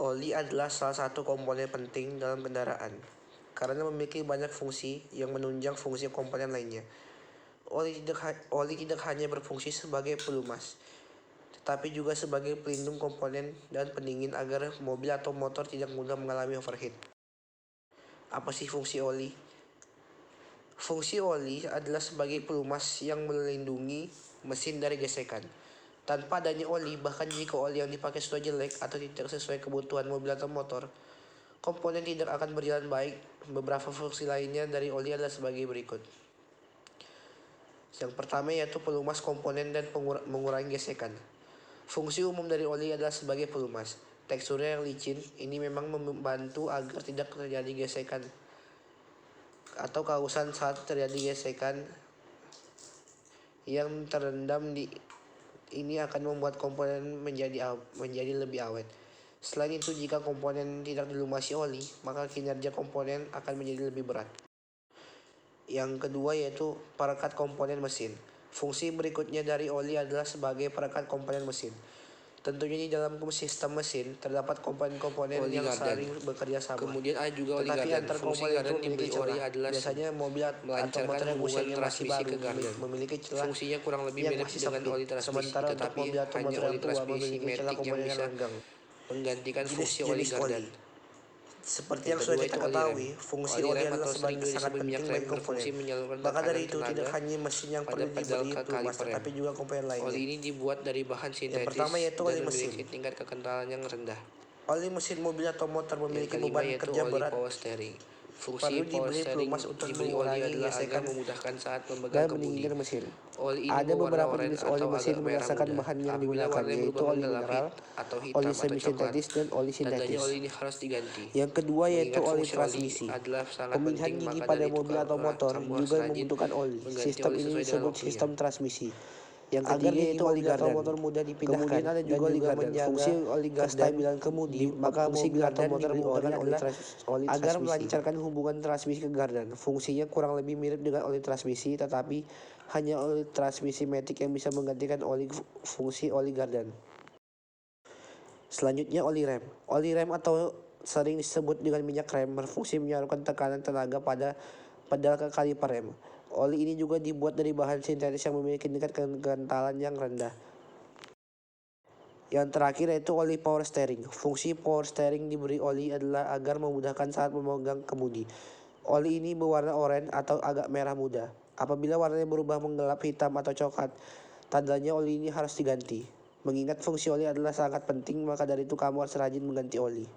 Oli adalah salah satu komponen penting dalam kendaraan karena memiliki banyak fungsi yang menunjang fungsi komponen lainnya. Oli tidak hanya berfungsi sebagai pelumas, tetapi juga sebagai pelindung komponen dan pendingin agar mobil atau motor tidak mudah mengalami overheat. Apa sih fungsi oli? Fungsi oli adalah sebagai pelumas yang melindungi mesin dari gesekan. Tanpa adanya oli, bahkan jika oli yang dipakai sudah jelek atau tidak sesuai kebutuhan mobil atau motor, komponen tidak akan berjalan baik. Beberapa fungsi lainnya dari oli adalah sebagai berikut. Yang pertama yaitu pelumas komponen dan mengurangi gesekan. Fungsi umum dari oli adalah sebagai pelumas. Teksturnya yang licin, ini memang membantu agar tidak terjadi gesekan atau kausan saat terjadi gesekan yang terendam di ini akan membuat komponen menjadi lebih awet. Selain itu, jika komponen tidak dilumasi oli, maka kinerja komponen akan menjadi lebih berat. Yang kedua yaitu perekat komponen mesin. Fungsi berikutnya dari oli adalah sebagai perekat komponen mesin. Tentunya di dalam sistem mesin terdapat komponen-komponen yang saling bekerja sama. Kemudian ada juga oli Tetapi gardan. antar Fungsi komponen itu gardan memiliki diberi oli celah. adalah Biasanya mobil atau melancarkan motor yang hubungan usianya masih transmisi baru ke gardan. memiliki celah Fungsinya kurang lebih yang mirip masih dengan sempit. oli transmisi, Sementara untuk tetapi mobil atau hanya motor oli yang tua transmisi memiliki celah matic yang komponen yang bisa renggang. menggantikan fungsi oli Jenis-jenis gardan. oli. Seperti yang Yang sudah kedua kita itu oli rem. ketahui, fungsi Oli oli rem adalah atau sering juga sangat disebut minyak penting rem bagi komponen. berfungsi menyalurkan Maka dari tekanan itu, tenaga tidak hanya mesin yang pada perlu pedal diberi ke pelumas, kaliper rem. tetapi juga komponen lainnya. Oli ini dibuat dari bahan Yang sintetis pertama yaitu dan oli mesin. memiliki tingkat kekentalan yang rendah. Oli mesin mobil atau motor Yang memiliki kelima beban yaitu kerja oli berat. power steering. Fungsi Perlu power diberi steering pelumas untuk diberi oli mengurangi adalah agar gesekan memudahkan saat memegang dan kemudi. mendinginkan mesin. Oli ini Ada berwarna beberapa oranye jenis oli atau mesin agak merah berdasarkan muda. bahan yang Apabila digunakan, warnanya yaitu berubah oli menggelap mineral, atau oli hitam atau coklat, semi-sintetis, dan oli tandanya sintetis. oli ini harus diganti. Yang kedua yaitu Mengingat oli fungsi oli transmisi. adalah sangat Pemilihan penting, gigi maka pada dari itu mobil atau motor kamu harus juga rajin membutuhkan oli. mengganti Sistem oli ini sesuai dengan disebut waktunya. sistem transmisi. Yang Agar ketiga gigi yaitu mobil oli atau gardan. motor mudah dipindahkan. Kemudian ada juga oli gardan. menjaga Fungsi oli gardan kestabilan kemudi, maka fungsi mobil atau gardan motor diberi oli membutuhkan adalah oli agar transmisi. melancarkan hubungan transmisi ke gardan. Fungsinya kurang lebih mirip dengan oli transmisi, tetapi hanya oli transmisi matic yang bisa menggantikan fungsi oli gardan. Selanjutnya oli rem. Oli rem atau sering disebut dengan minyak rem berfungsi menyalurkan tekanan tenaga pada pedal ke kaliper rem. Oli ini juga dibuat dari bahan sintetis yang memiliki tingkat kekentalan yang rendah. Yang terakhir yaitu oli power steering. Fungsi power steering diberi oli adalah agar memudahkan saat memegang kemudi. Oli ini berwarna oranye atau agak merah muda. Apabila warnanya berubah menggelap, hitam atau coklat, tandanya oli ini harus diganti. Mengingat fungsi oli adalah sangat penting, maka dari itu kamu harus rajin mengganti oli.